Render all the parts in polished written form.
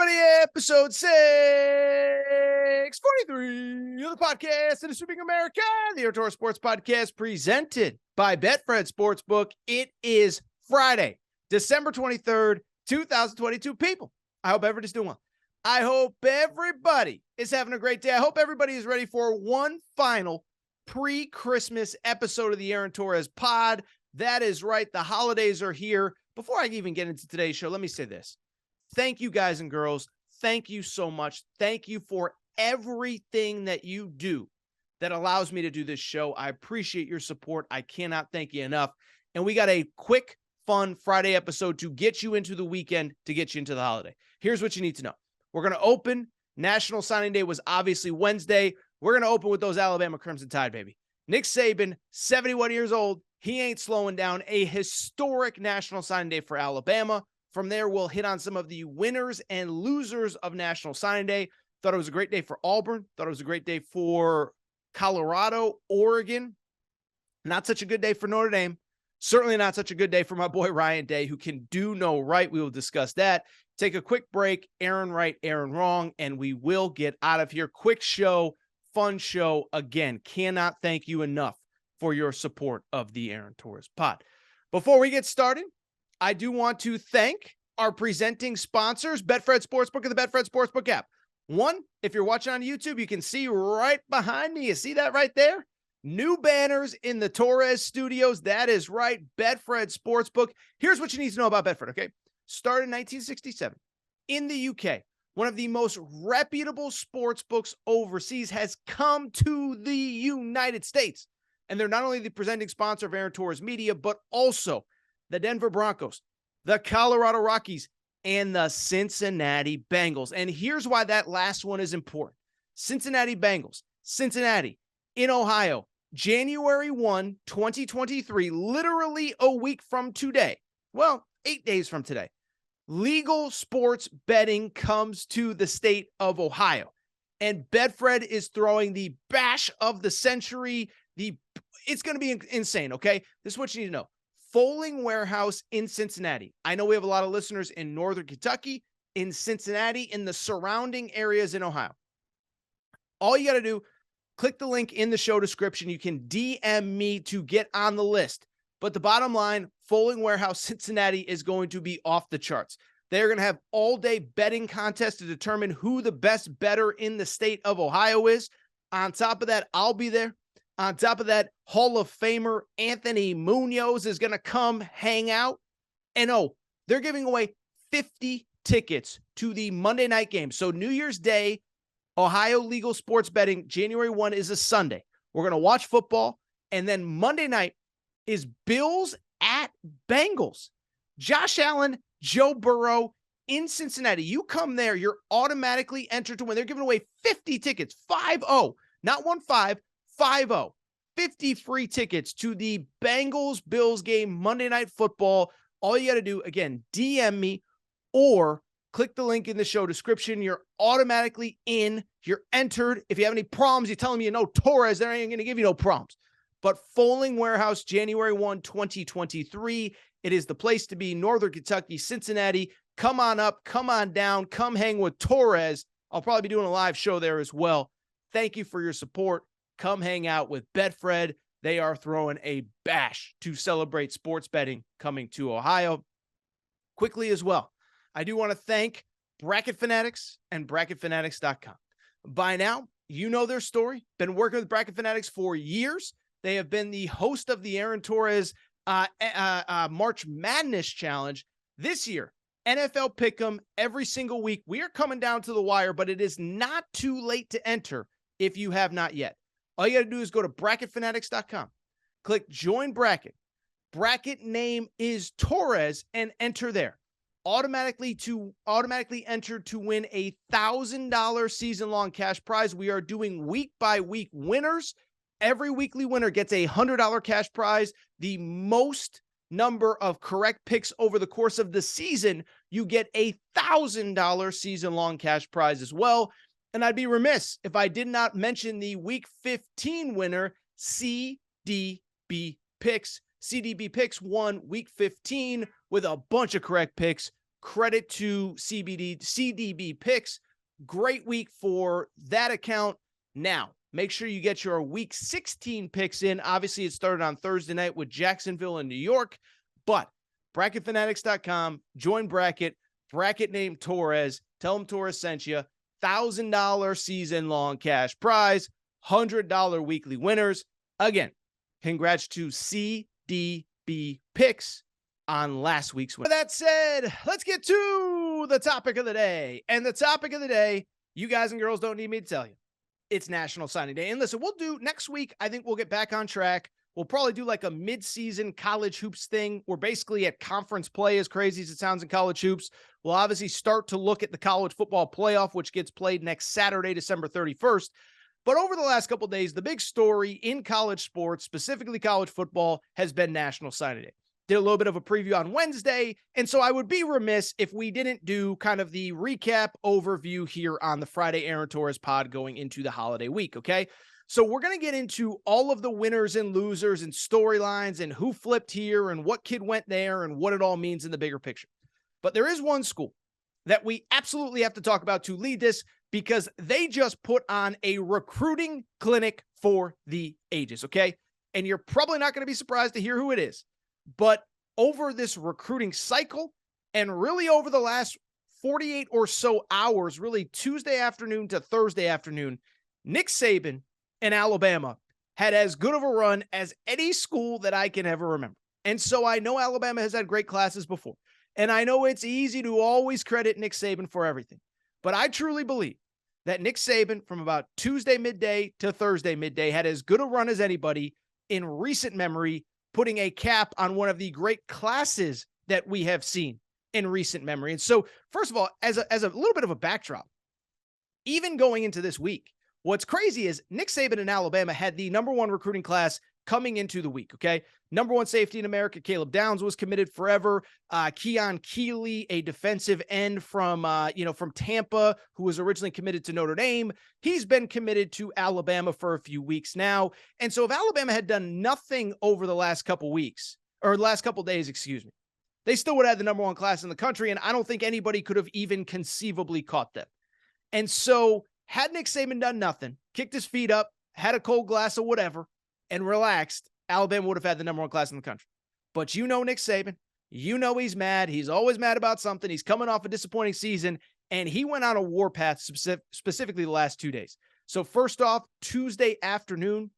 everybody. Episode 643 of the podcast that is sweeping America, the Aaron Torres Sports Podcast, presented by Betfred Sportsbook. It is Friday, December 23rd, 2022. People, I hope everybody's doing well. I hope everybody is having a great day. I hope everybody is ready for one final pre-Christmas episode of the Aaron Torres Pod. That is right. The holidays are here. Before I even get into today's show, let me say this. Thank you, guys and girls. Thank you so much. Thank you for everything that you do that allows me to do this show. I appreciate your support. I cannot thank you enough. And we got a quick, fun Friday episode to get you into the weekend, to get you into the holiday. Here's what you need to know. We're going to open. National Signing Day was obviously Wednesday. We're going to open with those Alabama Crimson Tide, baby. Nick Saban, 71 years old. He ain't slowing down. A historic National Signing Day for Alabama. From there, we'll hit on some of the winners and losers of National Signing Day. Thought it was a great day for Auburn. Thought it was a great day for Colorado, Oregon. Not such a good day for Notre Dame. Certainly not such a good day for my boy Ryan Day, who can do no right. We will discuss that. Take a quick break. Aaron right, Aaron wrong, and we will get out of here. Quick show, fun show. Again, cannot thank you enough for your support of the Aaron Torres Pod. Before we get started, I do want to thank our presenting sponsors, Betfred Sportsbook and the Betfred Sportsbook app. One, if you're watching on YouTube, you can see right behind me. You see that right there? New banners in the Torres studios. That is right, Betfred Sportsbook. Here's what you need to know about Betfred, okay? Started in 1967 in the UK. One of the most reputable sports books overseas has come to the United States. And they're not only the presenting sponsor of Aaron Torres Media, but also the Denver Broncos, the Colorado Rockies, and the Cincinnati Bengals. And here's why that last one is important. Cincinnati Bengals, Cincinnati in Ohio, January 1, 2023, literally a week from today. Well, 8 days from today. Legal sports betting comes to the state of Ohio. And Betfred is throwing the bash of the century. It's going to be insane, okay? This is what you need to know. Foaling Warehouse in Cincinnati. I know we have a lot of listeners in Northern Kentucky, in Cincinnati, in the surrounding areas in Ohio. All you got to do, click the link in the show description. You can DM me to get on the list. But the bottom line, Foaling Warehouse Cincinnati is going to be off the charts. They're going to have all-day betting contests to determine who the best bettor in the state of Ohio is. On top of that, I'll be there. On top of that, Hall of Famer Anthony Munoz is going to come hang out. And they're giving away 50 tickets to the Monday night game. So New Year's Day, Ohio legal sports betting, January 1 is a Sunday. We're going to watch football. And then Monday night is Bills at Bengals. Josh Allen, Joe Burrow in Cincinnati. You come there, you're automatically entered to win. They're giving away 50 tickets, 5-0, not 1-5. 5-0, 50 free tickets to the Bengals-Bills game, Monday Night Football. All you got to do, again, DM me or click the link in the show description. You're automatically in. You're entered. If you have any problems, you're telling me you know Torres, they ain't going to give you no problems. But Foaling Warehouse, January 1, 2023. It is the place to be, Northern Kentucky, Cincinnati. Come on up, come on down, come hang with Torres. I'll probably be doing a live show there as well. Thank you for your support. Come hang out with Betfred. They are throwing a bash to celebrate sports betting coming to Ohio. Quickly as well, I do want to thank Bracket Fanatics and BracketFanatics.com. By now, you know their story. Been working with Bracket Fanatics for years. They have been the host of the Aaron Torres March Madness Challenge. This year, NFL Pick'em every single week. We are coming down to the wire, but it is not too late to enter if you have not yet. All you got to do is go to BracketFanatics.com. Click Join Bracket. Bracket name is Torres and enter there. Automatically entered to win a $1,000 season-long cash prize. We are doing week-by-week winners. Every weekly winner gets a $100 cash prize. The most number of correct picks over the course of the season, you get a $1,000 season-long cash prize as well. And I'd be remiss if I did not mention the Week 15 winner, CDB Picks. CDB Picks won Week 15 with a bunch of correct picks. credit to CDB picks. Great week for that account. Now, make sure you get your week 16 picks in. Obviously, it started on Thursday night with Jacksonville and New York, but bracketfanatics.com, join bracket name Torres, tell him Torres sent you, $1,000 season-long cash prize, $100 weekly winners. Again, congrats to CDB picks on last week's winner. That said, let's get to the topic of the day. And the topic of the day, you guys and girls don't need me to tell you, it's National Signing Day. And listen, we'll do next week. I think we'll get back on track. We'll probably do like a mid-season college hoops thing. We're basically at conference play, as crazy as it sounds in college hoops. We'll obviously start to look at the college football playoff, which gets played next Saturday, December 31st. But over the last couple of days, the big story in college sports, specifically college football, has been National Signing Day. Did a little bit of a preview on Wednesday, and so I would be remiss if we didn't do kind of the recap overview here on the Friday Aaron Torres pod going into the holiday week, okay? So we're going to get into all of the winners and losers and storylines and who flipped here and what kid went there and what it all means in the bigger picture. But there is one school that we absolutely have to talk about to lead this because they just put on a recruiting clinic for the ages, okay? And you're probably not going to be surprised to hear who it is. But over this recruiting cycle and really over the last 48 or so hours, really Tuesday afternoon to Thursday afternoon, Nick Saban and Alabama had as good of a run as any school that I can ever remember. And so I know Alabama has had great classes before. And I know it's easy to always credit Nick Saban for everything. But I truly believe that Nick Saban from about Tuesday midday to Thursday midday had as good a run as anybody in recent memory, putting a cap on one of the great classes that we have seen in recent memory. And so, first of all, as a little bit of a backdrop, even going into this week, what's crazy is Nick Saban and Alabama had the number one recruiting class coming into the week, okay? Number one safety in America, Caleb Downs, was committed forever. Keon Keeley, a defensive end from Tampa, who was originally committed to Notre Dame. He's been committed to Alabama for a few weeks now. And so if Alabama had done nothing over the last couple weeks, or last couple days, excuse me, they still would have had the number one class in the country, and I don't think anybody could have even conceivably caught them. And so had Nick Saban done nothing, kicked his feet up, had a cold glass of whatever, and relaxed, Alabama would have had the number one class in the country. But you know Nick Saban. You know he's mad. He's always mad about something. He's coming off a disappointing season, and he went on a warpath specifically the last 2 days. So first off, Tuesday afternoon,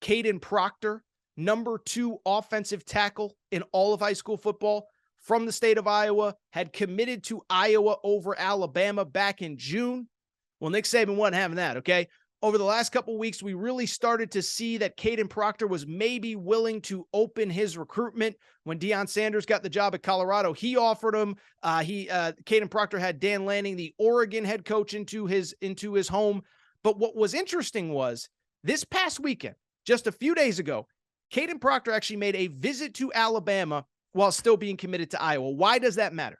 Caden Proctor, number 2 offensive tackle in all of high school football from the state of Iowa, had committed to Iowa over Alabama back in June. Well, Nick Saban wasn't having that, okay? Over the last couple of weeks, we really started to see that Caden Proctor was maybe willing to open his recruitment. When Deion Sanders got the job at Colorado, he offered him. Caden Proctor had Dan Lanning, the Oregon head coach, into his home. But what was interesting was this past weekend, just a few days ago, Caden Proctor actually made a visit to Alabama while still being committed to Iowa. Why does that matter?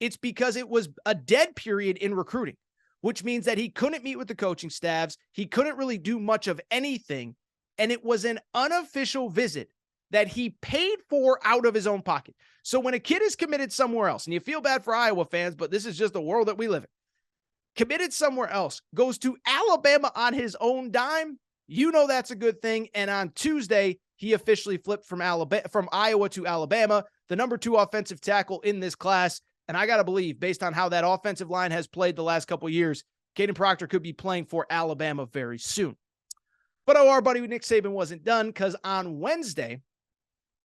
It's because it was a dead period in recruiting, which means that he couldn't meet with the coaching staffs. He couldn't really do much of anything. And it was an unofficial visit that he paid for out of his own pocket. So when a kid is committed somewhere else, and you feel bad for Iowa fans, but this is just the world that we live in, committed somewhere else, goes to Alabama on his own dime, you know that's a good thing. And on Tuesday, he officially flipped from Iowa to Alabama, the number 2 offensive tackle in this class. And I got to believe, based on how that offensive line has played the last couple of years, Caden Proctor could be playing for Alabama very soon. But our buddy Nick Saban wasn't done, because on Wednesday,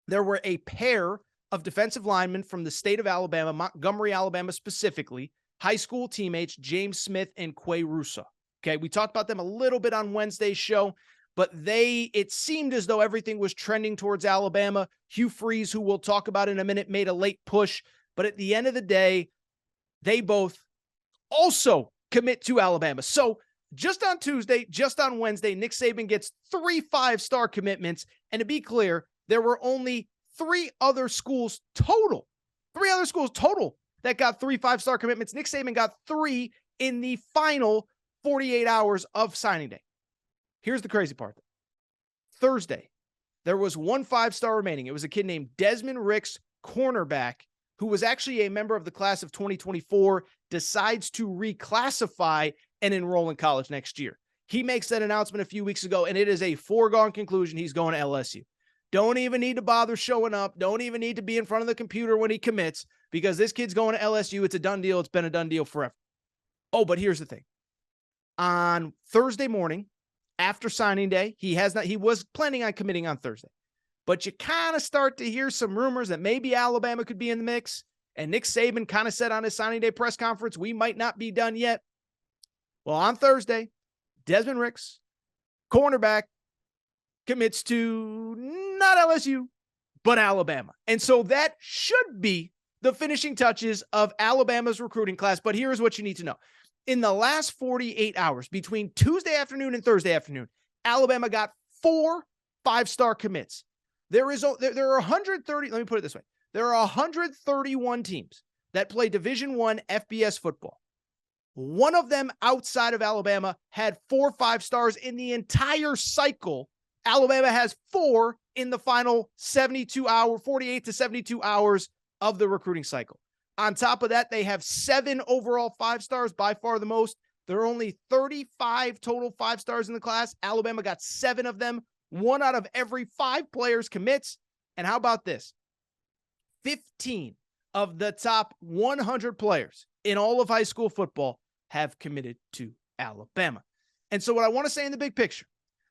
there were a pair of defensive linemen from the state of Alabama, Montgomery, Alabama specifically, high school teammates, James Smith and Quay Russo. Okay, we talked about them a little bit on Wednesday's show, but it seemed as though everything was trending towards Alabama. Hugh Freeze, who we'll talk about in a minute, made a late push. But at the end of the day, they both also commit to Alabama. So just on Tuesday, just on Wednesday, Nick Saban gets 3 5-star commitments. And to be clear, there were only 3 other schools total that got 3 5-star commitments. Nick Saban got 3 in the final 48 hours of signing day. Here's the crazy part. Thursday, there was 1 5-star remaining. It was a kid named Desmond Ricks, cornerback who was actually a member of the class of 2024, decides to reclassify and enroll in college next year. He makes that announcement a few weeks ago, and it is a foregone conclusion he's going to LSU. Don't even need to bother showing up. Don't even need to be in front of the computer when he commits, because this kid's going to LSU. It's a done deal. It's been a done deal forever. Oh, but here's the thing. On Thursday morning, after signing day, he was planning on committing on Thursday. But you kind of start to hear some rumors that maybe Alabama could be in the mix. And Nick Saban kind of said on his signing day press conference, we might not be done yet. Well, on Thursday, Desmond Ricks, cornerback, commits to not LSU, but Alabama. And so that should be the finishing touches of Alabama's recruiting class. But here's what you need to know. In the last 48 hours, between Tuesday afternoon and Thursday afternoon, Alabama got 4 5-star commits. There are 130, let me put it this way. There are 131 teams that play Division I FBS football. One of them outside of Alabama had 4 5-stars in the entire cycle. Alabama has 4 in the final 48 to 72 hours of the recruiting cycle. On top of that, they have 7 overall 5-stars, by far the most. There are only 35 total 5-stars in the class. Alabama got 7 of them. 1 out of every 5 players commits. And how about this? 15 of the top 100 players in all of high school football have committed to Alabama. And so what I want to say in the big picture,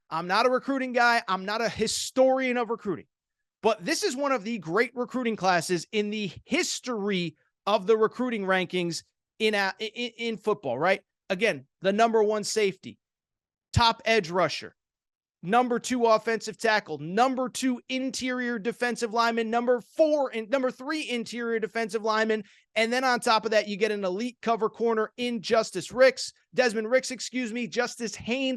I'm not a recruiting guy. I'm not a historian of recruiting, but this is one of the great recruiting classes in the history of the recruiting rankings in football, right? Again, the number 1 safety, top edge rusher, number 2 offensive tackle, number 2 interior defensive lineman, number 3 interior defensive lineman. And then on top of that, you get an elite cover corner in Justice Haynes,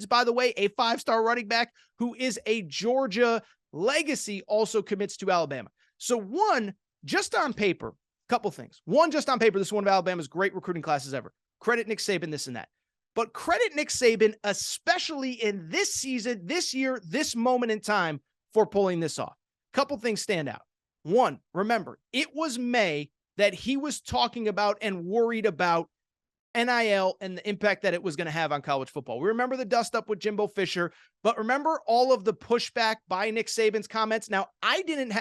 by the way, a 5-star running back who is a Georgia legacy, also commits to Alabama. So one, just on paper, couple things. One, just on paper, this is one of Alabama's great recruiting classes ever. Credit Nick Saban, this and that. But credit Nick Saban, especially in this season, this year, this moment in time, for pulling this off. Couple things stand out. One, remember, it was May that he was talking about and worried about NIL and the impact that it was going to have on college football. We remember the dust up with Jimbo Fisher, but remember all of the pushback by Nick Saban's comments. Now, I didn't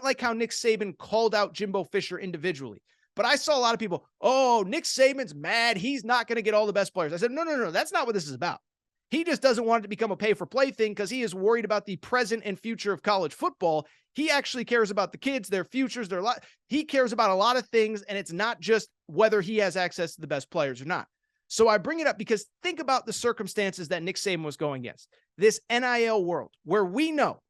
like how Nick Saban called out Jimbo Fisher individually. But I saw a lot of people, oh, Nick Saban's mad. He's not going to get all the best players. I said, no. That's not what this is about. He just doesn't want it to become a pay-for-play thing because he is worried about the present and future of college football. He actually cares about the kids, their futures, their life. He cares about a lot of things, and it's not just whether he has access to the best players or not. So I bring it up because think about the circumstances that Nick Saban was going against. This NIL world where we know,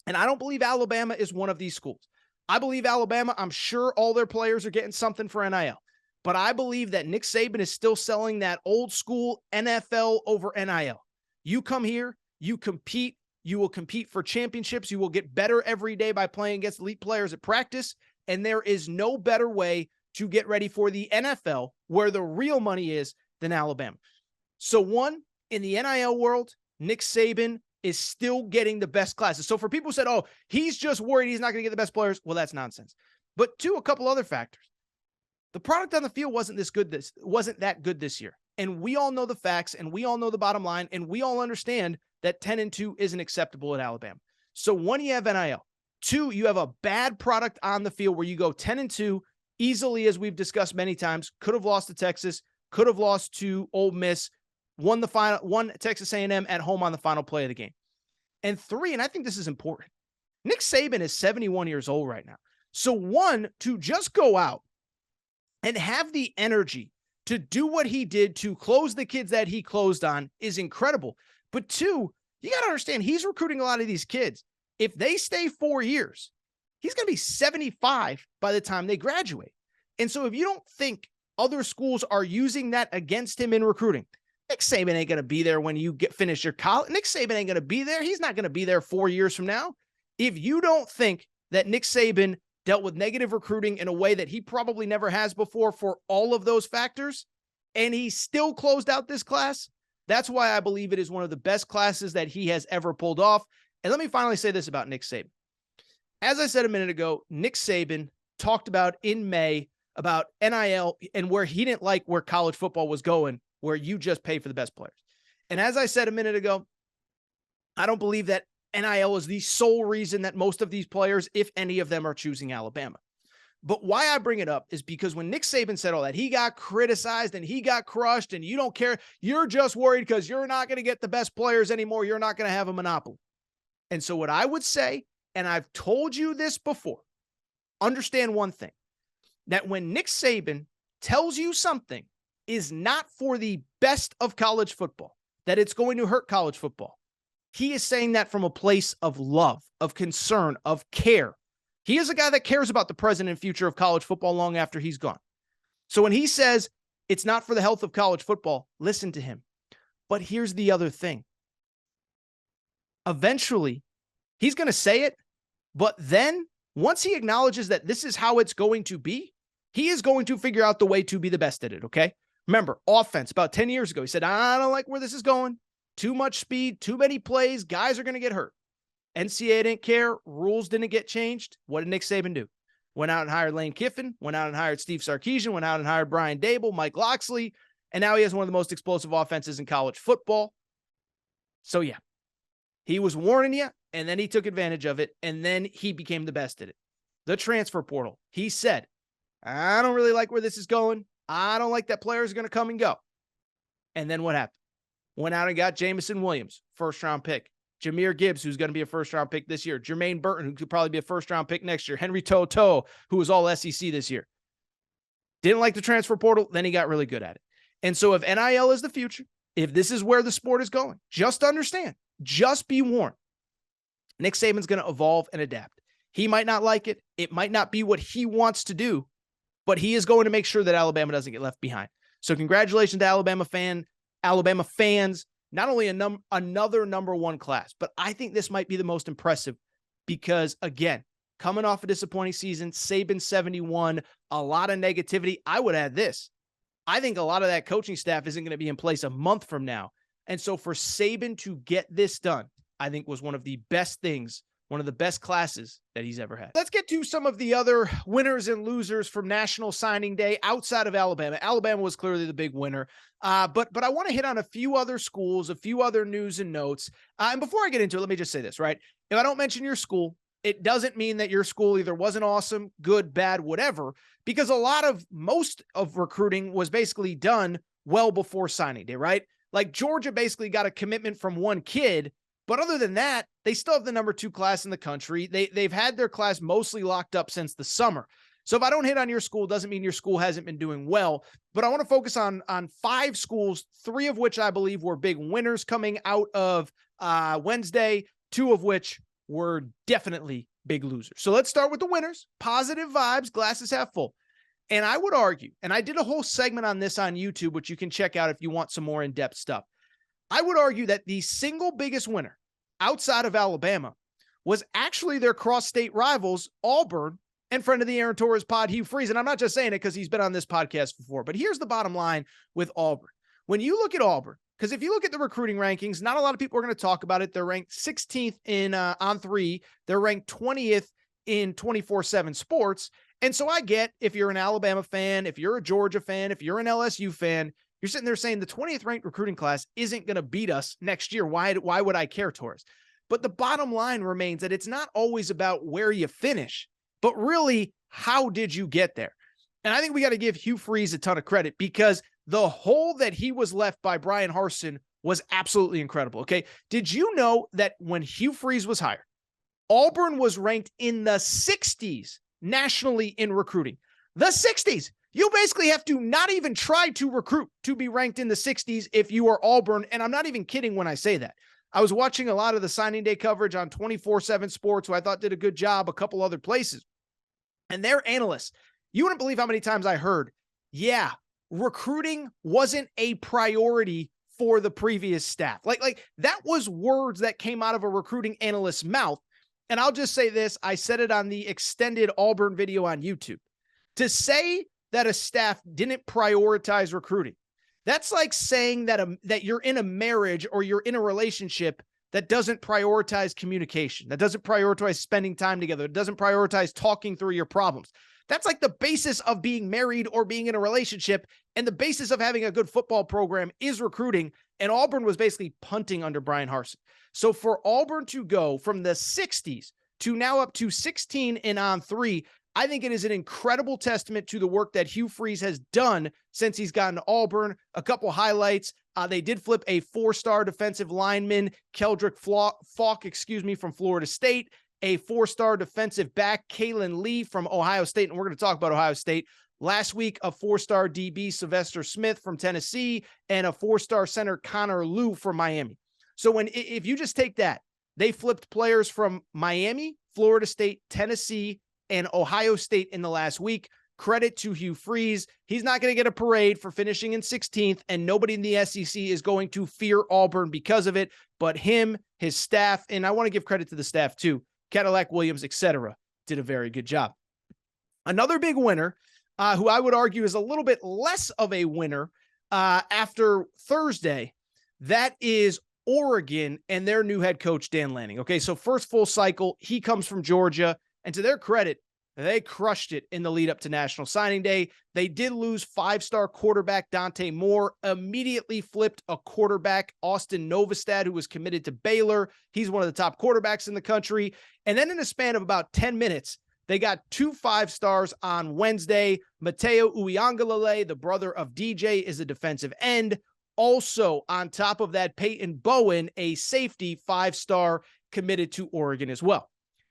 and I don't believe Alabama is one of these schools. I believe Alabama, I'm sure all their players are getting something for NIL. But I believe that Nick Saban is still selling that old school NFL over NIL. You come here, you compete, you will compete for championships. You will get better every day by playing against elite players at practice. And there is no better way to get ready for the NFL, where the real money is, than Alabama. So one, in the NIL world, Nick Saban is still getting the best classes. So for people who said, oh, he's just worried he's not going to get the best players, well, that's nonsense. But two, a couple other factors. The product on the field wasn't that good this year. And we all know the facts, and we all know the bottom line, and we all understand that 10-2 isn't acceptable at Alabama. So one, you have NIL. Two, you have a bad product on the field where you go 10-2 easily, as we've discussed many times, could have lost to Texas, could have lost to Ole Miss, won Texas A&M at home on the final play of the game. And three, and I think this is important, Nick Saban is 71 years old right now. So one, to just go out and have the energy to do what he did to close the kids that he closed on is incredible. But two, you got to understand, he's recruiting a lot of these kids. If they stay 4 years, he's going to be 75 by the time they graduate. And so if you don't think other schools are using that against him in recruiting, Nick Saban ain't going to be there when you finish your college. Nick Saban ain't going to be there. He's not going to be there 4 years from now. If you don't think that Nick Saban dealt with negative recruiting in a way that he probably never has before for all of those factors, and he still closed out this class, that's why I believe it is one of the best classes that he has ever pulled off. And let me finally say this about Nick Saban. As I said a minute ago, Nick Saban talked about in May about NIL and where he didn't like where college football was going, where you just pay for the best players. And as I said a minute ago, I don't believe that NIL is the sole reason that most of these players, if any of them, are choosing Alabama. But why I bring it up is because when Nick Saban said all that, he got criticized and he got crushed and you don't care. You're just worried because you're not going to get the best players anymore. You're not going to have a monopoly. And so what I would say, and I've told you this before, understand one thing, that when Nick Saban tells you something is not for the best of college football, that it's going to hurt college football, he is saying that from a place of love, of concern, of care. He is a guy that cares about the present and future of college football long after he's gone. So when he says it's not for the health of college football, listen to him. But here's the other thing. Eventually, he's going to say it, but then once he acknowledges that this is how it's going to be, he is going to figure out the way to be the best at it, okay? Remember, offense, about 10 years ago, he said, I don't like where this is going. Too much speed, too many plays, guys are going to get hurt. NCAA didn't care, rules didn't get changed. What did Nick Saban do? Went out and hired Lane Kiffin, went out and hired Steve Sarkisian, went out and hired Brian Dable, Mike Locksley, and now he has one of the most explosive offenses in college football. So yeah, he was warning you, and then he took advantage of it, and then he became the best at it. The transfer portal, he said, I don't really like where this is going. I don't like that players are going to come and go. And then what happened? Went out and got Jamison Williams, first-round pick. Jahmyr Gibbs, who's going to be a first-round pick this year. Jermaine Burton, who could probably be a first-round pick next year. Henry To'oTo'o, who was all SEC this year. Didn't like the transfer portal, then he got really good at it. And so if NIL is the future, if this is where the sport is going, just understand, just be warned. Nick Saban's going to evolve and adapt. He might not like it. It might not be what he wants to do, but he is going to make sure that Alabama doesn't get left behind. So congratulations to Alabama fans, not only another number one class, but I think this might be the most impressive because, again, coming off a disappointing season, Saban 71, a lot of negativity. I would add this. I think a lot of that coaching staff isn't going to be in place a month from now. And so for Saban to get this done, I think was one of the best things, one of the best classes that he's ever had. Let's get to some of the other winners and losers from National Signing Day outside of Alabama. Alabama was clearly the big winner, but I want to hit on a few other schools, a few other news and notes. And before I get into it, let me just say this, right? If I don't mention your school, it doesn't mean that your school either wasn't awesome, good, bad, whatever, because most of recruiting was basically done well before signing day, right? Like Georgia basically got a commitment from one kid, but other than that, they still have the number 2 class in the country. They've had their class mostly locked up since the summer. So if I don't hit on your school, doesn't mean your school hasn't been doing well, but I want to focus on 5 schools, 3 of which I believe were big winners coming out of Wednesday, 2 of which were definitely big losers. So let's start with the winners. Positive vibes, glasses half full. And I would argue, and I did a whole segment on this on YouTube, which you can check out if you want some more in-depth stuff. I would argue that the single biggest winner outside of Alabama was actually their cross-state rivals, Auburn, and friend of the Aaron Torres pod, Hugh Freeze. And I'm not just saying it because he's been on this podcast before, but here's the bottom line with Auburn. When you look at Auburn, because if you look at the recruiting rankings, not a lot of people are going to talk about it. They're ranked 16th in On3. They're ranked 20th in 24/7 Sports. And so I get if you're an Alabama fan, if you're a Georgia fan, if you're an LSU fan, you're sitting there saying the 20th ranked recruiting class isn't going to beat us next year. Why would I care, Torres? But the bottom line remains that it's not always about where you finish, but really, how did you get there? And I think we got to give Hugh Freeze a ton of credit because the hole that he was left by Brian Harsin was absolutely incredible. Okay. Did you know that when Hugh Freeze was hired, Auburn was ranked in the 60s nationally in recruiting? The 60s. You basically have to not even try to recruit to be ranked in the 60s if you are Auburn. And I'm not even kidding when I say that. I was watching a lot of the signing day coverage on 24/7 Sports, who I thought did a good job, a couple other places. And their analysts, you wouldn't believe how many times I heard, yeah, recruiting wasn't a priority for the previous staff. Like that was words that came out of a recruiting analyst's mouth. And I'll just say this, I said it on the extended Auburn video on YouTube. To say that a staff didn't prioritize recruiting, that's like saying that you're in a marriage or you're in a relationship that doesn't prioritize communication, that doesn't prioritize spending time together, it doesn't prioritize talking through your problems. That's like the basis of being married or being in a relationship. And the basis of having a good football program is recruiting. And Auburn was basically punting under Brian Harsin. So for Auburn to go from the 60s to now up to 16-3, I think it is an incredible testament to the work that Hugh Freeze has done since he's gotten to Auburn. A couple highlights. They did flip a 4-star defensive lineman, Keldrick Falk, from Florida State, a 4-star defensive back, Kalen Lee from Ohio State. And we're going to talk about Ohio State. Last week, a 4-star DB, Sylvester Smith from Tennessee, and a 4-star center, Connor Liu from Miami. So if you just take that, they flipped players from Miami, Florida State, Tennessee, and Ohio State in the last week. Credit to Hugh Freeze. He's not going to get a parade for finishing in 16th, and nobody in the SEC is going to fear Auburn because of it. But him, his staff, and I want to give credit to the staff too, Cadillac Williams, etc., did a very good job. Another big winner, who I would argue is a little bit less of a winner after Thursday, that is Oregon and their new head coach, Dan Lanning. Okay, so first full cycle, he comes from Georgia, and to their credit, they crushed it in the lead up to National Signing Day. They did lose 5-star quarterback Dante Moore, immediately flipped a quarterback, Austin Novostad, who was committed to Baylor. He's one of the top quarterbacks in the country. And then in a span of about 10 minutes, they got 2 5-stars on Wednesday. Mateo Uiagalelei, the brother of DJ, is a defensive end. Also, on top of that, Peyton Bowen, a safety, 5-star, committed to Oregon as well.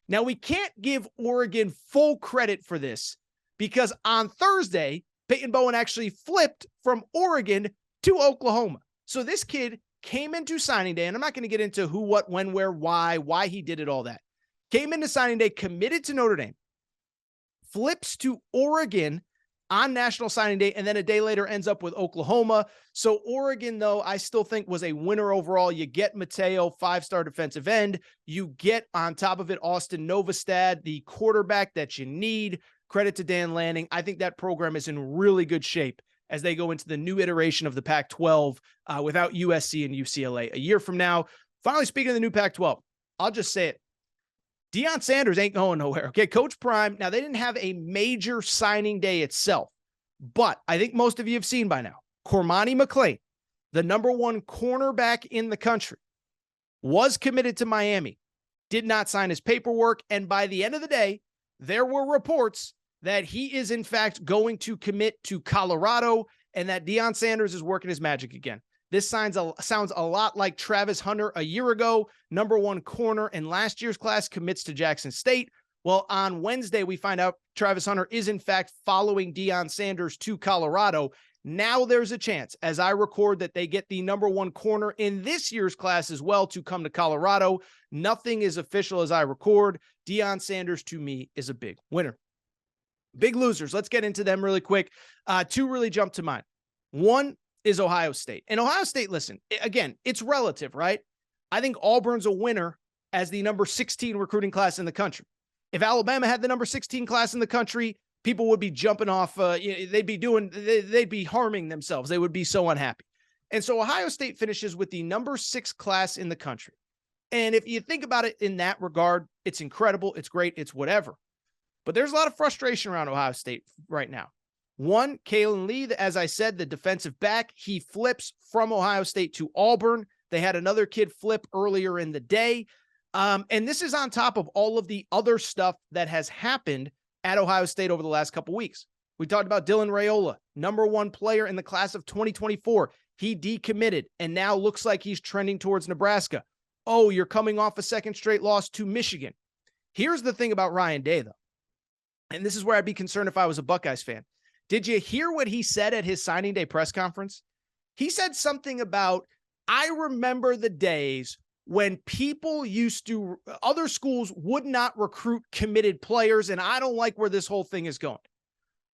Now, we can't give Oregon full credit for this because on Thursday, Peyton Bowen actually flipped from Oregon to Oklahoma. So this kid came into signing day, and I'm not going to get into who, what, when, where, why he did it, all that. Came into signing day, committed to Notre Dame, flips to Oregon on National Signing Day, and then a day later ends up with Oklahoma. So Oregon, though, I still think was a winner overall. You get Mateo, 5-star defensive end. You get, on top of it, Austin Novostad, the quarterback that you need. Credit to Dan Lanning. I think that program is in really good shape as they go into the new iteration of the Pac-12 without USC and UCLA a year from now. Finally, speaking of the new Pac-12, I'll just say it. Deion Sanders ain't going nowhere. Okay, Coach Prime. Now, they didn't have a major signing day itself, but I think most of you have seen by now, Cormani McClain, the #1 cornerback in the country, was committed to Miami, did not sign his paperwork, and by the end of the day, there were reports that he is, in fact, going to commit to Colorado and that Deion Sanders is working his magic again. This sounds a lot like Travis Hunter a year ago, #1 corner in last year's class, commits to Jackson State. Well, on Wednesday, we find out Travis Hunter is, in fact, following Deion Sanders to Colorado. Now there's a chance, as I record, that they get the #1 corner in this year's class as well to come to Colorado. Nothing is official as I record. Deion Sanders, to me, is a big winner. Big losers. Let's get into them really quick. 2 really jump to mind. One is Ohio State. And Ohio State, listen, again, it's relative, right? I think Auburn's a winner as the #16 recruiting class in the country. If Alabama had the #16 class in the country, people would be jumping off. They'd be harming themselves. They would be so unhappy. And so Ohio State finishes with the #6 class in the country. And if you think about it in that regard, it's incredible. It's great. It's whatever. But there's a lot of frustration around Ohio State right now. One, Kalen Lee, as I said, the defensive back, he flips from Ohio State to Auburn. They had another kid flip earlier in the day. And this is on top of all of the other stuff that has happened at Ohio State over the last couple weeks. We talked about Dylan Raiola, #1 player in the class of 2024. He decommitted and now looks like he's trending towards Nebraska. Oh, you're coming off a second straight loss to Michigan. Here's the thing about Ryan Day, though. And this is where I'd be concerned if I was a Buckeyes fan. Did you hear what he said at his signing day press conference? He said something about, I remember the days when other schools would not recruit committed players, and I don't like where this whole thing is going.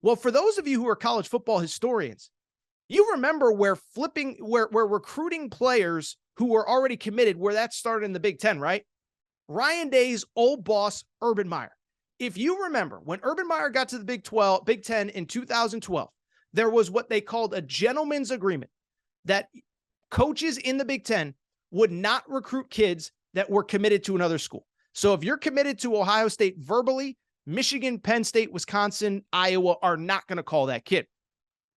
Well, for those of you who are college football historians, you remember where recruiting players who were already committed, where that started in the Big Ten, right? Ryan Day's old boss, Urban Meyer. If you remember, when Urban Meyer got to the Big Ten in 2012, there was what they called a gentleman's agreement that coaches in the Big Ten would not recruit kids that were committed to another school. So if you're committed to Ohio State verbally, Michigan, Penn State, Wisconsin, Iowa are not going to call that kid.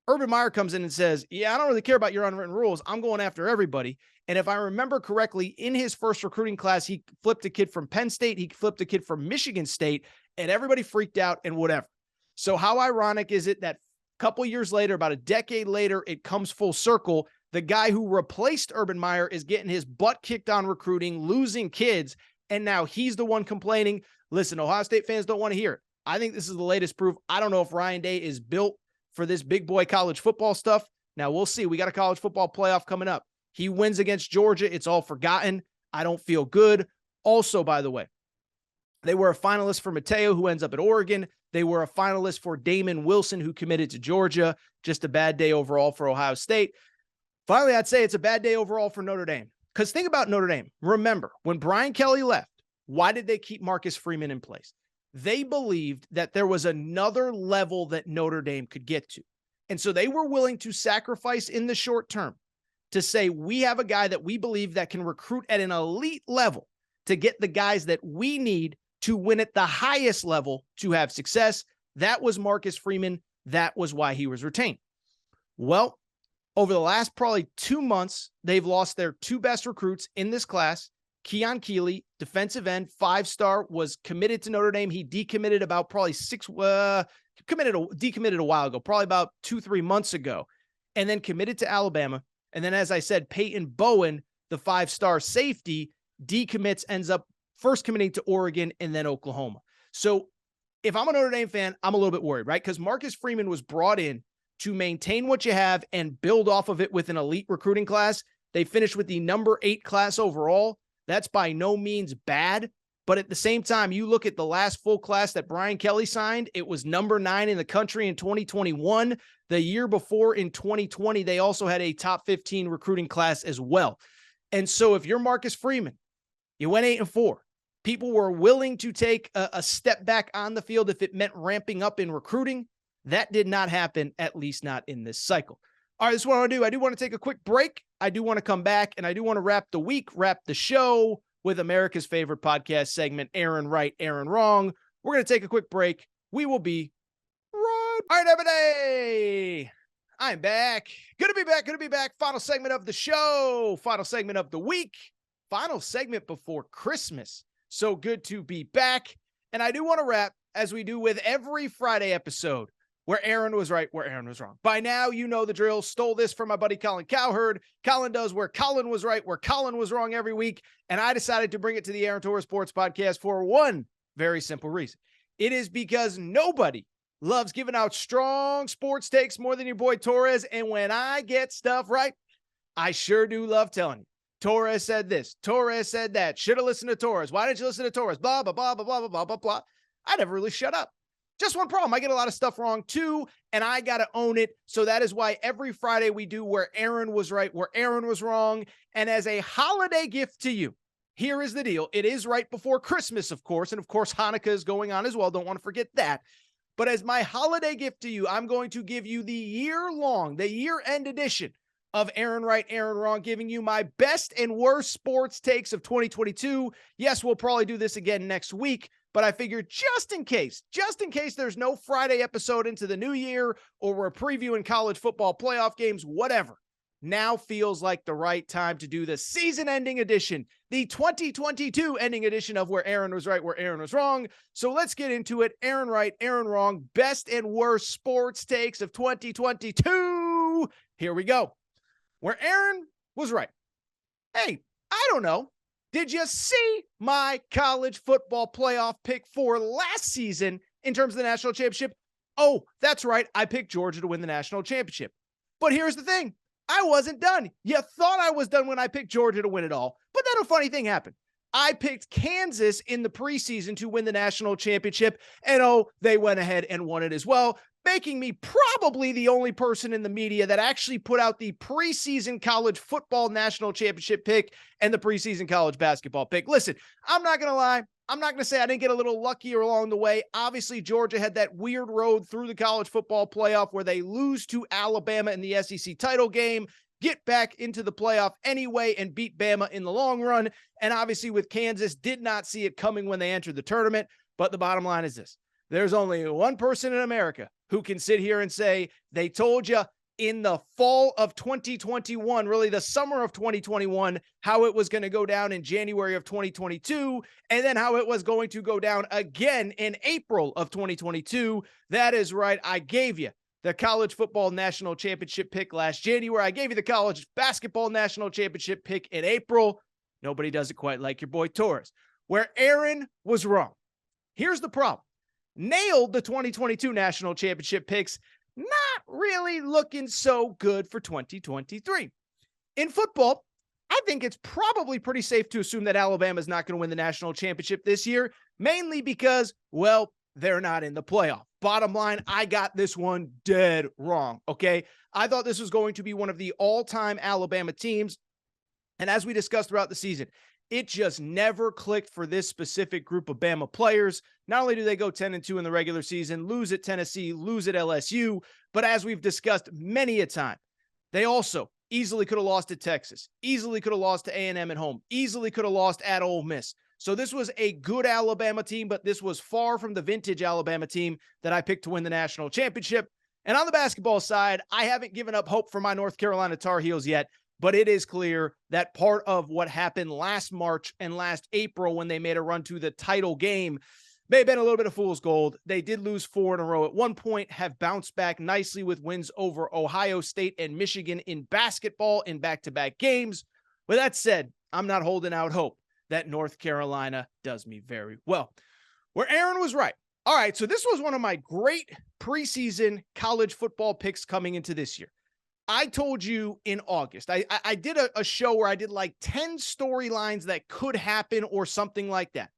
Urban Meyer comes in and says, yeah, I don't really care about your unwritten rules. I'm going after everybody. And if I remember correctly, in his first recruiting class, he flipped a kid from Penn State. He flipped a kid from Michigan State, and everybody freaked out and whatever. So how ironic is it that a couple years later, about a decade later, it comes full circle. The guy who replaced Urban Meyer is getting his butt kicked on recruiting, losing kids, and now he's the one complaining. Listen, Ohio State fans don't want to hear it. I think this is the latest proof. I don't know if Ryan Day is built for this big boy college football stuff. Now we'll see. We got a college football playoff coming up. He wins against Georgia. It's all forgotten. I don't feel good. Also, by the way, they were a finalist for Mateo, who ends up at Oregon. They were a finalist for Damon Wilson, who committed to Georgia. Just a bad day overall for Ohio State. Finally, I'd say it's a bad day overall for Notre Dame. Because think about Notre Dame. Remember, when Brian Kelly left, why did they keep Marcus Freeman in place? They believed that there was another level that Notre Dame could get to. And so they were willing to sacrifice in the short term to say, we have a guy that we believe that can recruit at an elite level to get the guys that we need to win at the highest level to have success. That was Marcus Freeman. That was why he was retained. Well, over the last probably 2 months, they've lost their two best recruits in this class. Keon Keeley, defensive end, 5-star, was committed to Notre Dame. He decommitted about probably decommitted a while ago, probably about 2-3 months ago, and then committed to Alabama. And then, as I said, Peyton Bowen, the 5-star safety, decommits, ends up first committing to Oregon and then Oklahoma. So if I'm a Notre Dame fan, I'm a little bit worried, right? Because Marcus Freeman was brought in to maintain what you have and build off of it with an elite recruiting class. They finished with the number 8 class overall. That's by no means bad, but at the same time, you look at the last full class that Brian Kelly signed, it was number 9 in the country in 2021. The year before in 2020, they also had a top 15 recruiting class as well. And so if you're Marcus Freeman, you went 8-4. People were willing to take a step back on the field if it meant ramping up in recruiting. That did not happen, at least not in this cycle. All right, this is what I want to do. I do want to take a quick break. I do want to come back, and I do want to wrap the show with America's favorite podcast segment, Aaron Right, Aaron Wrong. We're going to take a quick break. We will be right. All right, everybody. I'm back. Good to be back. Final segment of the show. Final segment of the week. Final segment before Christmas. So good to be back. And I do want to wrap, as we do with every Friday episode, where Aaron was right, where Aaron was wrong. By now, you know the drill. Stole this from my buddy Colin Cowherd. Colin does where Colin was right, where Colin was wrong every week. And I decided to bring it to the Aaron Torres Sports Podcast for one very simple reason. It is because nobody loves giving out strong sports takes more than your boy Torres. And when I get stuff right, I sure do love telling you. Torres said this. Torres said that. Should have listened to Torres. Why didn't you listen to Torres? Blah, blah, blah, blah, blah, blah, blah, blah. I never really shut up. Just one problem. I get a lot of stuff wrong too, and I got to own it. So that is why every Friday we do where Aaron was right, where Aaron was wrong. And as a holiday gift to you, here is the deal. It is right before Christmas, of course. And of course, Hanukkah is going on as well. Don't want to forget that. But as my holiday gift to you, I'm going to give you the year-end edition of Aaron Right, Aaron Wrong, giving you my best and worst sports takes of 2022. Yes, we'll probably do this again next week. But I figured just in case there's no Friday episode into the new year, or we're previewing college football playoff games, whatever, now feels like the right time to do the season-ending edition, the 2022 ending edition of Where Aaron Was Right, Where Aaron Was Wrong. So let's get into it. Aaron Right, Aaron Wrong, best and worst sports takes of 2022. Here we go. Where Aaron was right. Hey, I don't know. Did you see my college football playoff pick for last season in terms of the national championship? Oh, that's right. I picked Georgia to win the national championship. But here's the thing. I wasn't done. You thought I was done when I picked Georgia to win it all. But then a funny thing happened. I picked Kansas in the preseason to win the national championship. And oh, they went ahead and won it as well, making me probably the only person in the media that actually put out the preseason college football national championship pick and the preseason college basketball pick. Listen, I'm not going to lie. I'm not going to say I didn't get a little luckier along the way. Obviously, Georgia had that weird road through the college football playoff where they lose to Alabama in the SEC title game, get back into the playoff anyway, and beat Bama in the long run. And obviously with Kansas, did not see it coming when they entered the tournament. But the bottom line is this. there's only one person in America who can sit here and say they told you in the fall of 2021, really the summer of 2021, how it was going to go down in January of 2022, and then how it was going to go down again in April of 2022. That is right. I gave you the college football national championship pick last January. I gave you the college basketball national championship pick in April. Nobody does it quite like your boy Torres. Where Aaron was wrong. Here's the problem. Nailed the 2022 national championship picks. Not really looking so good for 2023. In football, I think it's probably pretty safe to assume that Alabama is not going to win the national championship this year, mainly because, well, they're not in the playoff. Bottom line, I got this one dead wrong, okay? I thought this was going to be one of the all-time Alabama teams, and as we discussed throughout the season, it just never clicked for this specific group of Bama players. Not only do they go 10-2 in the regular season, lose at Tennessee, lose at LSU, but as we've discussed many a time, they also easily could have lost at Texas, easily could have lost to A&M at home, easily could have lost at Ole Miss. So this was a good Alabama team, but this was far from the vintage Alabama team that I picked to win the national championship. And on the basketball side, I haven't given up hope for my North Carolina Tar Heels yet. But it is clear that part of what happened last March and last April when they made a run to the title game may have been a little bit of fool's gold. They did lose 4 in a row at one point, have bounced back nicely with wins over Ohio State and Michigan in basketball in back-to-back games. With that said, I'm not holding out hope that North Carolina does me very well. Where Aaron was right. All right, so this was one of my great preseason college football picks coming into this year. I told you in August, I did a show where I did like 10 storylines that could happen or something like that.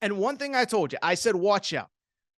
And one thing I told you, I said, watch out.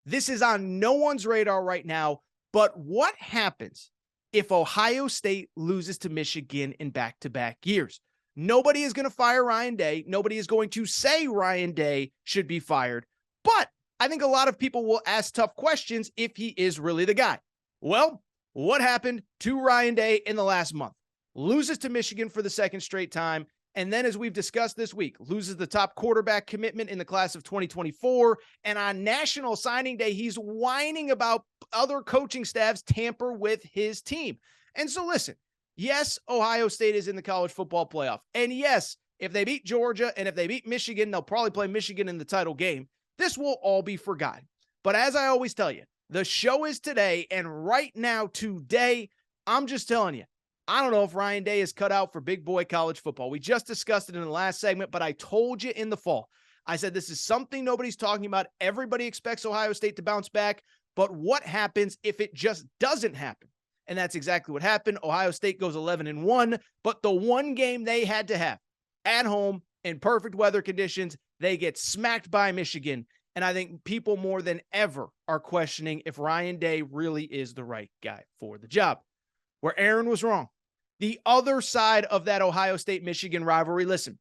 This is on no one's radar right now, but what happens if Ohio State loses to Michigan in back-to-back years? Nobody is going to fire Ryan Day. Nobody is going to say Ryan Day should be fired. But I think a lot of people will ask tough questions if he is really the guy. Well, what happened to Ryan Day in the last month? Loses to Michigan for the second straight time. And then, as we've discussed this week, loses the top quarterback commitment in the class of 2024. And on National Signing Day, he's whining about other coaching staffs tamper with his team. And so listen, yes, Ohio State is in the college football playoff. And yes, if they beat Georgia and if they beat Michigan, they'll probably play Michigan in the title game. This will all be forgotten. But as I always tell you, the show is today, and right now, today, I'm just telling you, I don't know if Ryan Day is cut out for big boy college football. We just discussed it in the last segment, but I told you in the fall. I said this is something nobody's talking about. Everybody expects Ohio State to bounce back, but what happens if it just doesn't happen? And that's exactly what happened. Ohio State goes 11-1, but the one game they had to have at home in perfect weather conditions, they get smacked by Michigan. And I think people more than ever are questioning if Ryan Day really is the right guy for the job. Where Aaron was wrong. The other side of that Ohio State-Michigan rivalry, listen,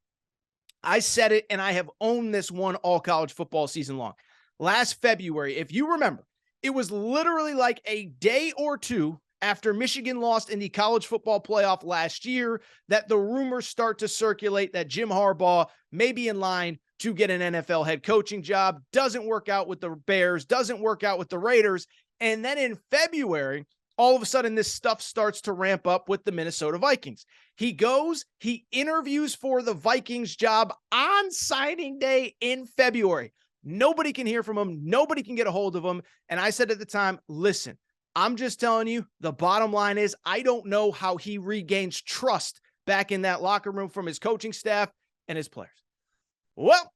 I said it and I have owned this one all college football season long. Last February, if you remember, it was literally like a day or two after Michigan lost in the college football playoff last year that the rumors start to circulate that Jim Harbaugh may be in line to get an NFL head coaching job, doesn't work out with the Bears, doesn't work out with the Raiders. And then in February, all of a sudden this stuff starts to ramp up with the Minnesota Vikings. He goes, he interviews for the Vikings job on signing day in February. Nobody can hear from him. Nobody can get a hold of him. And I said at the time, listen, I'm just telling you, the bottom line is I don't know how he regains trust back in that locker room from his coaching staff and his players. Well,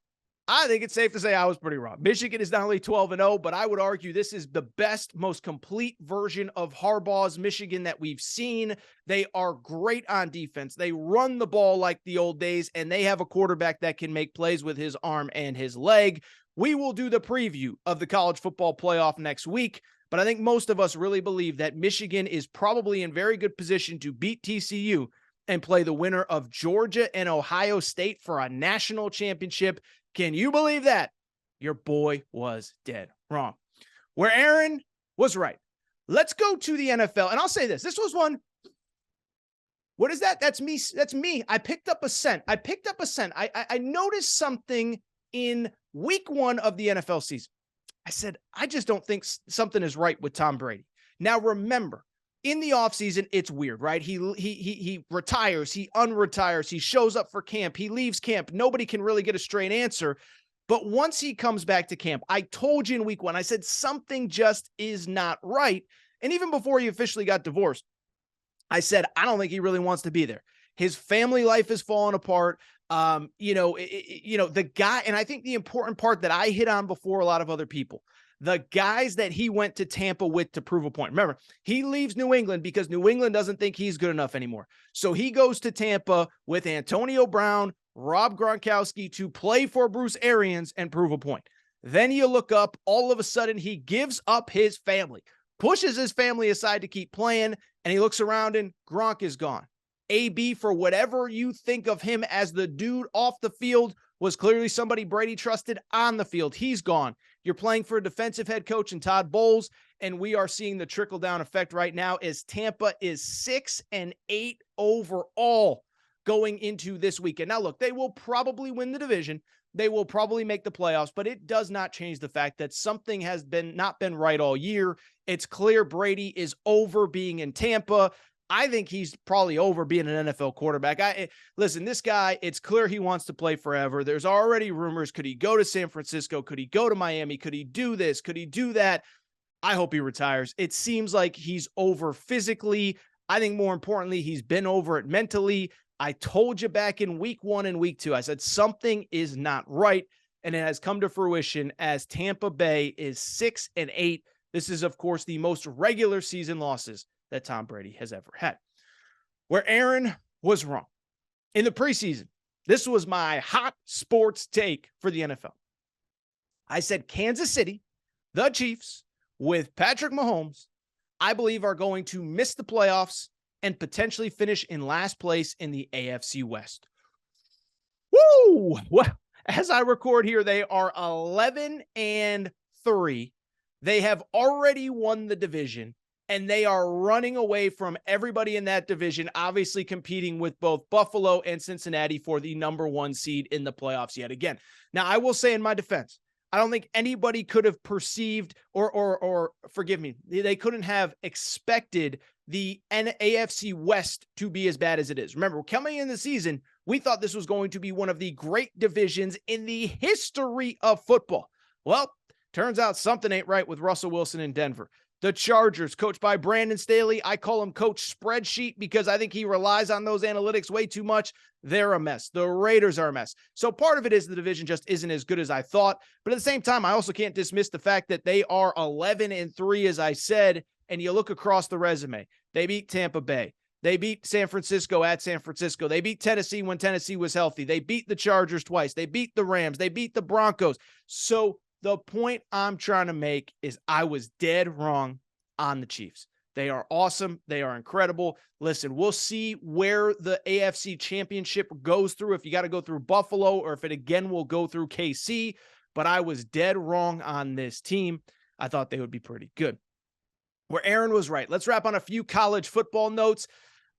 I think it's safe to say I was pretty wrong. Michigan is not only 12-0, but I would argue this is the best, most complete version of Harbaugh's Michigan that we've seen. They are great on defense. They run the ball like the old days, and they have a quarterback that can make plays with his arm and his leg. We will do the preview of the college football playoff next week, but I think most of us really believe that Michigan is probably in very good position to beat TCU and play the winner of Georgia and Ohio State for a national championship. Can you believe that? Your boy was dead wrong. Where Aaron was right. Let's go to the NFL. And I'll say this. This was one. What is that? That's me. That's me. I picked up a scent. I noticed something in week 1 of the NFL season. I said, I just don't think something is right with Tom Brady. Now, remember, in the offseason, it's weird, right? He retires, he unretires, he shows up for camp, he leaves camp. Nobody can really get a straight answer. But once he comes back to camp, I told you in week 1, I said something just is not right. And even before he officially got divorced, I said, I don't think he really wants to be there. His family life is falling apart. The guy, and I think the important part that I hit on before a lot of other people, the guys that he went to Tampa with to prove a point. Remember, he leaves New England because New England doesn't think he's good enough anymore. So he goes to Tampa with Antonio Brown, Rob Gronkowski to play for Bruce Arians and prove a point. Then you look up, all of a sudden he gives up his family, pushes his family aside to keep playing, and he looks around and Gronk is gone. AB, for whatever you think of him as the dude off the field, was clearly somebody Brady trusted on the field. He's gone. You're playing for a defensive head coach in Todd Bowles, and we are seeing the trickle-down effect right now as Tampa is 6-8 overall going into this weekend. Now, look, they will probably win the division. They will probably make the playoffs, but it does not change the fact that something has not been right all year. It's clear Brady is over being in Tampa. I think he's probably over being an NFL quarterback. Listen, this guy, it's clear he wants to play forever. There's already rumors. Could he go to San Francisco? Could he go to Miami? Could he do this? Could he do that? I hope he retires. It seems like he's over physically. I think more importantly, he's been over it mentally. I told you back in week 1 and week 2, I said something is not right, and it has come to fruition as Tampa Bay is 6-8. This is, of course, the most regular season losses that Tom Brady has ever had. Where Aaron was wrong. In the preseason, this was my hot sports take for the NFL. I said Kansas City, the Chiefs, with Patrick Mahomes, I believe are going to miss the playoffs and potentially finish in last place in the AFC West. Woo! Well, as I record here, they are 11-3. They have already won the division, and they are running away from everybody in that division, obviously competing with both Buffalo and Cincinnati for the number 1 seed in the playoffs yet again. Now, I will say in my defense, I don't think anybody could have perceived or forgive me, they couldn't have expected the AFC West to be as bad as it is. Remember, coming in the season, we thought this was going to be one of the great divisions in the history of football. Well, turns out something ain't right with Russell Wilson in Denver. The Chargers, coached by Brandon Staley. I call him Coach Spreadsheet because I think he relies on those analytics way too much. They're a mess. The Raiders are a mess. So part of it is the division just isn't as good as I thought. But at the same time, I also can't dismiss the fact that they are 11-3, as I said, and you look across the resume. They beat Tampa Bay. They beat San Francisco at San Francisco. They beat Tennessee when Tennessee was healthy. They beat the Chargers twice. They beat the Rams. They beat the Broncos. So the point I'm trying to make is I was dead wrong on the Chiefs. They are awesome. They are incredible. Listen, we'll see where the AFC Championship goes through, if you got to go through Buffalo or if it again will go through KC, but I was dead wrong on this team. I thought they would be pretty good. Where Aaron was right. Let's wrap on a few college football notes.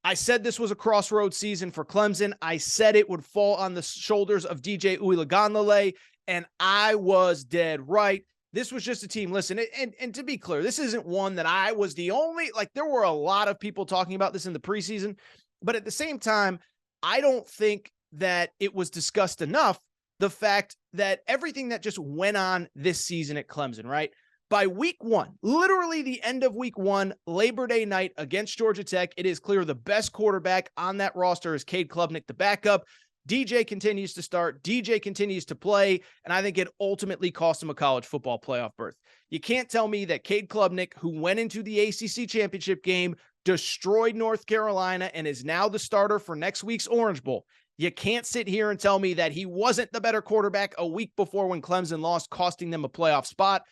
I said this was a crossroads season for Clemson. I said it would fall on the shoulders of DJ Uiagalelei, and I was dead right. This was just a team. Listen, and to be clear, this isn't one that I was the only, there were a lot of people talking about this in the preseason, but at the same time, I don't think that it was discussed enough, the fact that everything that just went on this season at Clemson, right? By week 1, literally the end of week 1, Labor Day night against Georgia Tech, it is clear the best quarterback on that roster is Cade Klubnik, the backup. DJ continues to start. DJ continues to play, and I think it ultimately cost him a college football playoff berth. You can't tell me that Cade Klubnik, who went into the ACC championship game, destroyed North Carolina, and is now the starter for next week's Orange Bowl. You can't sit here and tell me that he wasn't the better quarterback a week before when Clemson lost, costing them a playoff spot.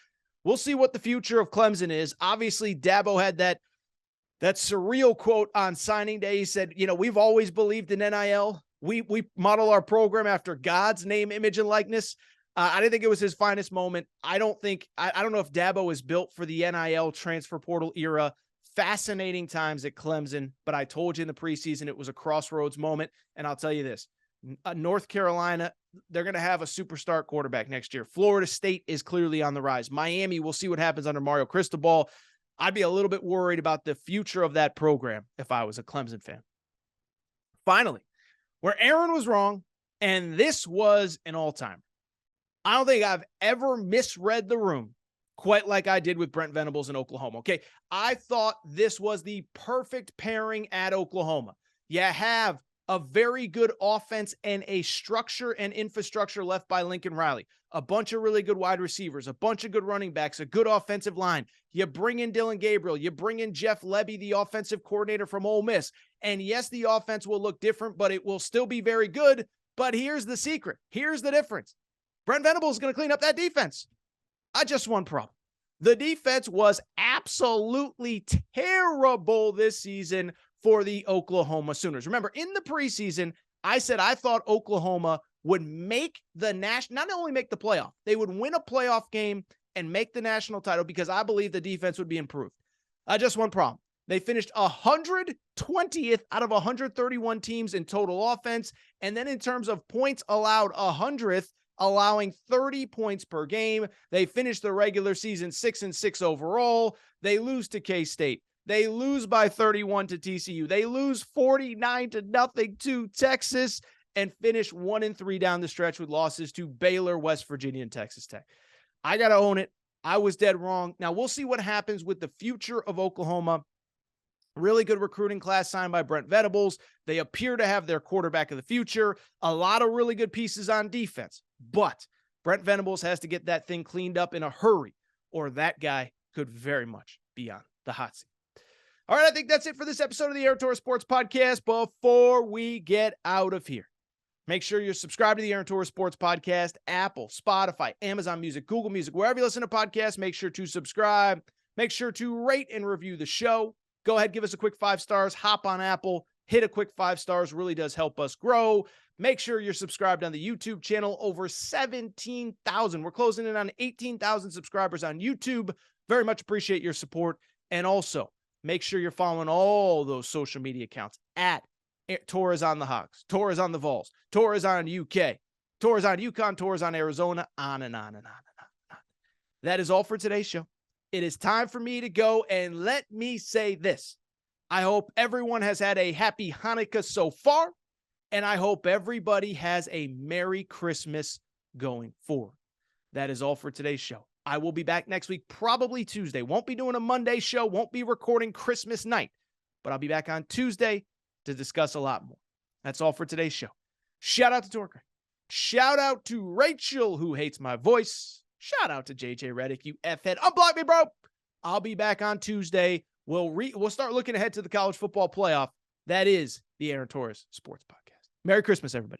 We'll see what the future of Clemson is. Obviously, Dabo had that surreal quote on signing day. He said, we've always believed in NIL. We model our program after God's name, image, and likeness. I didn't think it was his finest moment. I don't know if Dabo is built for the NIL transfer portal era. Fascinating times at Clemson, but I told you in the preseason it was a crossroads moment, and I'll tell you this. North Carolina, they're going to have a superstar quarterback next year. Florida State is clearly on the rise. Miami, we'll see what happens under Mario Cristobal. I'd be a little bit worried about the future of that program if I was a Clemson fan. Finally, where Aaron was wrong, and this was an all-timer. I don't think I've ever misread the room quite like I did with Brent Venables in Oklahoma. Okay, I thought this was the perfect pairing at Oklahoma. You have a very good offense and a structure and infrastructure left by Lincoln Riley. A bunch of really good wide receivers, a bunch of good running backs, a good offensive line. You bring in Dylan Gabriel. You bring in Jeff Lebby, the offensive coordinator from Ole Miss. And yes, the offense will look different, but it will still be very good. But here's the secret. Here's the difference. Brent Venables is going to clean up that defense. Just one problem. The defense was absolutely terrible this season for the Oklahoma Sooners. Remember, in the preseason, I said I thought Oklahoma would make the not only make the playoff, they would win a playoff game and make the national title because I believe the defense would be improved. Just one problem. They finished 120th out of 131 teams in total offense. And then in terms of points allowed, 100th, allowing 30 points per game. They finished the regular season 6-6 overall. They lose to K-State. They lose by 31 to TCU. They lose 49-0 to Texas and finish 1-3 down the stretch with losses to Baylor, West Virginia, and Texas Tech. I got to own it. I was dead wrong. Now we'll see what happens with the future of Oklahoma. Really good recruiting class signed by Brent Venables. They appear to have their quarterback of the future. A lot of really good pieces on defense. But Brent Venables has to get that thing cleaned up in a hurry, or that guy could very much be on the hot seat. All right, I think that's it for this episode of the Aaron Torres Sports Podcast. Before we get out of here, make sure you're subscribed to the Aaron Torres Sports Podcast, Apple, Spotify, Amazon Music, Google Music, wherever you listen to podcasts, make sure to subscribe. Make sure to rate and review the show. Go ahead, give us a quick 5 stars, hop on Apple, hit a quick 5 stars, really does help us grow. Make sure you're subscribed on the YouTube channel, over 17,000. We're closing in on 18,000 subscribers on YouTube. Very much appreciate your support. And also, make sure you're following all those social media accounts at Torres on the Hogs, Torres on the Vols, Torres on UK, Torres on UConn, Torres on Arizona, on and on and on and on and on. That is all for today's show. It is time for me to go, and let me say this. I hope everyone has had a happy Hanukkah so far, and I hope everybody has a Merry Christmas going forward. That is all for today's show. I will be back next week, probably Tuesday. Won't be doing a Monday show, won't be recording Christmas night, but I'll be back on Tuesday to discuss a lot more. That's all for today's show. Shout out to Torque. Shout out to Rachel, who hates my voice. Shout out to JJ Redick, you F-head. Unblock me, bro. I'll be back on Tuesday. We'll start looking ahead to the college football playoff. That is the Aaron Torres Sports Podcast. Merry Christmas, everybody.